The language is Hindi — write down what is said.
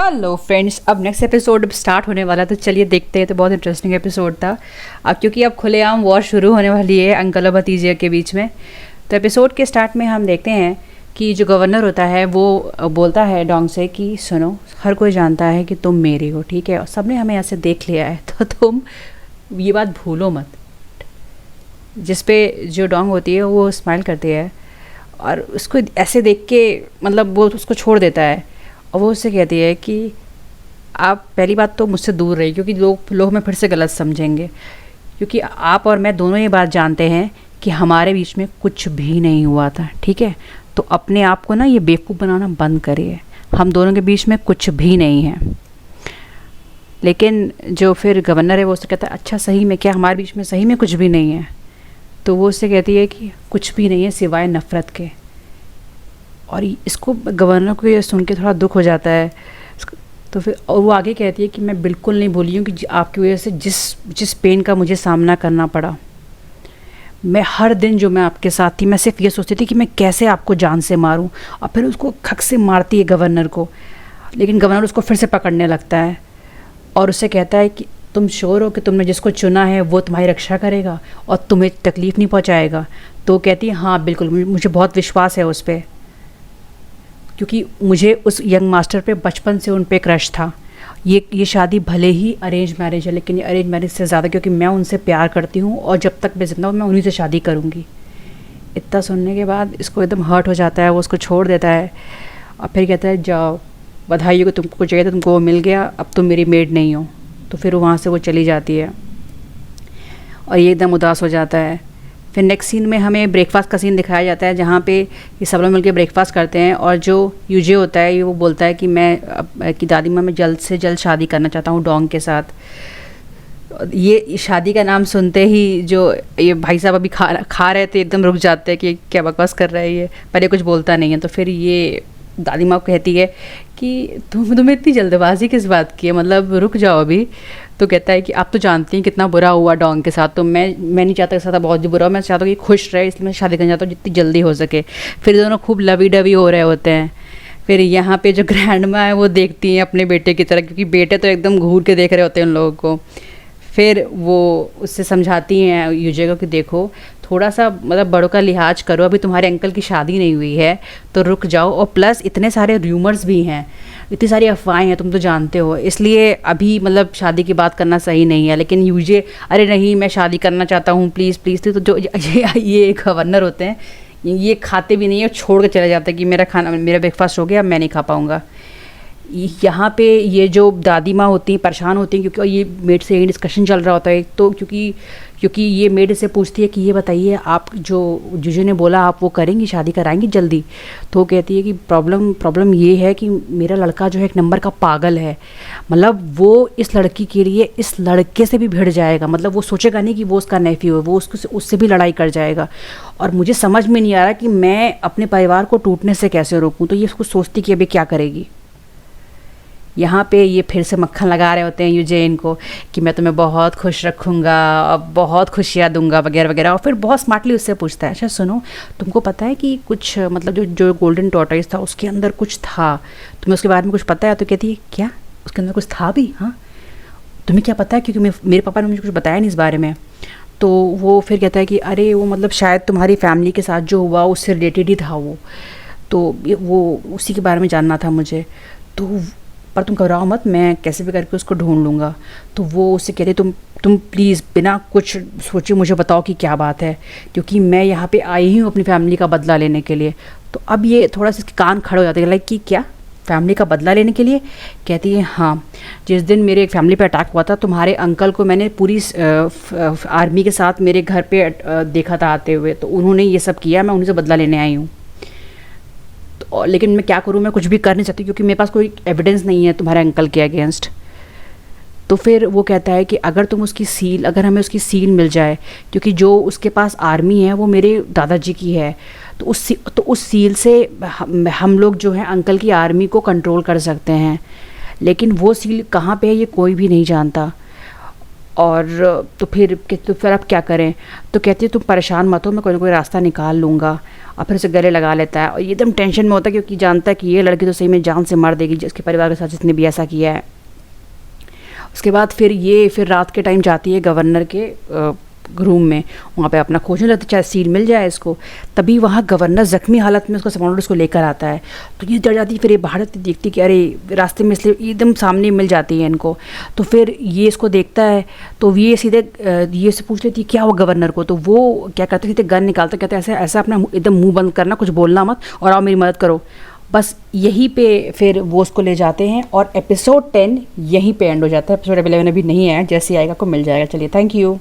हेलो फ्रेंड्स, अब नेक्स्ट एपिसोड स्टार्ट होने वाला, तो चलिए देखते हैं। तो बहुत इंटरेस्टिंग एपिसोड था। अब क्योंकि अब खुलेआम वॉर शुरू होने वाली है अंकल और भतीजे के बीच में, तो एपिसोड के स्टार्ट में हम देखते हैं कि जो गवर्नर होता है वो बोलता है डोंग से कि सुनो, हर कोई जानता है कि तुम मेरी हो, ठीक है, और सबने हमें ऐसे देख लिया है, तो तुम ये बात भूलो मत। जिस पे जो डोंग होती है वो स्माइल करती है और उसको ऐसे देख के मतलब वो उसको छोड़ देता है। और वो उससे कहती है कि आप पहली बात तो मुझसे दूर रहिए, क्योंकि लोग हमें फिर से गलत समझेंगे, क्योंकि आप और मैं दोनों ये बात जानते हैं कि हमारे बीच में कुछ भी नहीं हुआ था, ठीक है। तो अपने आप को ना ये बेवकूफ़ बनाना बंद करिए, हम दोनों के बीच में कुछ भी नहीं है। लेकिन जो फिर गवर्नर है वो उससे कहता है अच्छा सही में क्या हमारे बीच में सही में कुछ भी नहीं है? तो वो उससे कहती है कि कुछ भी नहीं है सिवाय नफ़रत के। और इसको गवर्नर को ये सुन के थोड़ा दुख हो जाता है। तो फिर और वो आगे कहती है कि मैं बिल्कुल नहीं भूली हूँ कि आपकी वजह से जिस पेन का मुझे सामना करना पड़ा, मैं हर दिन जो मैं आपके साथ थी, मैं सिर्फ ये सोचती थी कि मैं कैसे आपको जान से मारूं। और फिर उसको खक से मारती है गवर्नर को, लेकिन गवर्नर उसको फिर से पकड़ने लगता है और उससे कहता है कि तुम श्योर हो कि तुमने जिसको चुना है वो तुम्हारी रक्षा करेगा और तुम्हें तकलीफ़ नहीं पहुँचाएगा? तो कहती है हाँ बिल्कुल, मुझे बहुत विश्वास है उस पर, क्योंकि मुझे उस यंग मास्टर पे बचपन से उन पे क्रश था। ये शादी भले ही अरेंज मैरिज है, लेकिन ये अरेंज मैरिज से ज़्यादा, क्योंकि मैं उनसे प्यार करती हूँ और जब तक मैं जिंदा हूँ मैं उन्हीं से शादी करूँगी। इतना सुनने के बाद इसको एकदम हर्ट हो जाता है, वो उसको छोड़ देता है और फिर कहता है जाओ, बधाई हो कि तुमको चाहिए था, तुमको वो मिल गया, अब तुम मेरी मेड नहीं हो। तो फिर वहाँ से वो चली जाती है और ये एकदम उदास हो जाता है। फिर नेक्स्ट सीन में हमें ब्रेकफास्ट का सीन दिखाया जाता है, जहाँ पे ये सब लोग मिलकर ब्रेकफास्ट करते हैं और जो यूजे होता है वो बोलता है कि मैं कि दादी माँ मैं जल्द से जल्द शादी करना चाहता हूँ डोंग के साथ। ये शादी का नाम सुनते ही जो ये भाई साहब अभी खा रहे थे एकदम रुक जाते हैं कि क्या बकवास कर रहा है ये, पर ये कुछ बोलता नहीं है। तो फिर ये दादी माँ कहती है कि तुम्हें इतनी जल्दबाजी किस बात की है, मतलब रुक जाओ अभी। तो कहता है कि आप तो जानती हैं कितना बुरा हुआ डोंग के साथ, तो मैं नहीं चाहता कि साथ बहुत बुरा हो, मैं चाहता हूँ कि खुश रहे, इसलिए मैं शादी करना चाहता हूँ जितनी जल्दी हो सके। फिर दोनों खूब लवी डवी हो रहे होते हैं। फिर यहाँ पे जो ग्रैंड माँ है वो देखती हैं अपने बेटे की तरह, क्योंकि बेटे तो एकदम घूर के देख रहे होते हैं उन लोगों को। फिर वो उससे समझाती हैं यूजे को कि देखो थोड़ा सा मतलब बड़ों का लिहाज करो, अभी तुम्हारे अंकल की शादी नहीं हुई है तो रुक जाओ, और प्लस इतने सारे र्यूमर्स भी हैं, इतनी सारी अफवाहें हैं, तुम तो जानते हो, इसलिए अभी मतलब शादी की बात करना सही नहीं है। लेकिन यूजे अरे नहीं मैं शादी करना चाहता हूँ प्लीज़ प्लीज़। तो जो ये गवर्नर होते हैं ये खाते भी नहीं है, छोड़ के चले जाते हैं कि मेरा ब्रेकफास्ट हो गया, मैं नहीं खा पाऊँगा। यहाँ पे ये जो दादी माँ होती हैं परेशान होती हैं, क्योंकि ये मेड से डिस्कशन चल रहा होता है। तो क्योंकि ये मेड से पूछती है कि ये बताइए आप जो जीजू ने बोला आप वो करेंगी, शादी कराएंगी जल्दी? तो कहती है कि प्रॉब्लम ये है कि मेरा लड़का जो है एक नंबर का पागल है, मतलब वो इस लड़की के लिए इस लड़के से भी भिड़ जाएगा, मतलब वो सोचेगा नहीं कि वो उसका नेफ्यू है, वो उससे भी लड़ाई कर जाएगा। और मुझे समझ में नहीं आ रहा कि मैं अपने परिवार को टूटने से कैसे रोकूँ। तो ये उसको सोचती कि अभी क्या करेगी। यहाँ पे ये फिर से मक्खन लगा रहे होते हैं यूजेन को कि मैं तुम्हें बहुत खुश रखूँगा और बहुत खुशियाँ दूंगा वगैरह वगैरह। और फिर बहुत स्मार्टली उससे पूछता है अच्छा सुनो, तुमको पता है कि कुछ मतलब जो गोल्डन टॉर्टोइस था उसके अंदर कुछ था, तुम्हें उसके बारे में कुछ पता है? तो कहती है क्या उसके अंदर कुछ था भी? हाँ तुम्हें क्या पता है? क्योंकि मेरे पापा ने मुझे कुछ बताया नहीं इस बारे में। तो वो फिर कहता है कि अरे वो मतलब शायद तुम्हारी फैमिली के साथ जो हुआ उससे रिलेटेड ही था वो, तो वो उसी के बारे में जानना था मुझे। तो पर तुम घबराओ मत, मैं कैसे भी करके उसको ढूंढ लूँगा। तो वो उससे कह रही तुम प्लीज़ बिना कुछ सोचे मुझे बताओ कि क्या बात है, क्योंकि मैं यहाँ पे आई हूँ अपनी फैमिली का बदला लेने के लिए। तो अब ये थोड़ा सा इसके कान खड़े हो जाते हैं लाइक कि क्या फैमिली का बदला लेने के लिए? कहती है हाँ, जिस दिन मेरे एक फैमिली पे अटैक हुआ था तुम्हारे अंकल को मैंने पूरी आर्मी के साथ मेरे घर पे देखा था आते हुए, तो उन्होंने ये सब किया, मैं उन्हीं से बदला लेने आई हूँ। लेकिन मैं क्या करूँ, मैं कुछ भी कर नहीं सकती क्योंकि मेरे पास कोई एविडेंस नहीं है तुम्हारे अंकल के अगेंस्ट। तो फिर वो कहता है कि अगर हमें उसकी सील मिल जाए, क्योंकि जो उसके पास आर्मी है वो मेरे दादाजी की है, तो उस सील से हम लोग जो है अंकल की आर्मी को कंट्रोल कर सकते हैं। लेकिन वो सील कहाँ पे है ये कोई भी नहीं जानता। और तो फिर अब क्या करें? तो कहती है तुम परेशान मत हो, मैं कोई ना कोई रास्ता निकाल लूँगा। और फिर उसे गले लगा लेता है और ये एकदम टेंशन में होता है क्योंकि जानता है कि ये लड़की तो सही में जान से मार देगी जिसके परिवार के साथ जिसने भी ऐसा किया है। उसके बाद फिर रात के टाइम जाती है गवर्नर के रूम में, वहाँ पे अपना खोजने लगती चाहे सील मिल जाए इसको। तभी वहाँ गवर्नर ज़ख्मी हालत में उसका सामान उसको लेकर आता है। तो ये डर जाती है, फिर ये बाहर देखती कि अरे रास्ते में इसलिए एकदम सामने मिल जाती है इनको। तो फिर ये इसको देखता है तो ये सीधे ये से पूछ लेती है क्या हुआ गवर्नर को। तो वो क्या करते सीधे गन निकालता, कहते ऐसे ऐसा अपना एकदम मुँह बंद करना, कुछ बोलना मत और आओ मेरी मदद करो। बस यहीं पे फिर वो उसको ले जाते हैं और एपिसोड 10 यहीं पे एंड हो जाता है। एपिसोड 11 अभी नहीं है, जैसे आएगा आपको मिल जाएगा। चलिए, थैंक यू।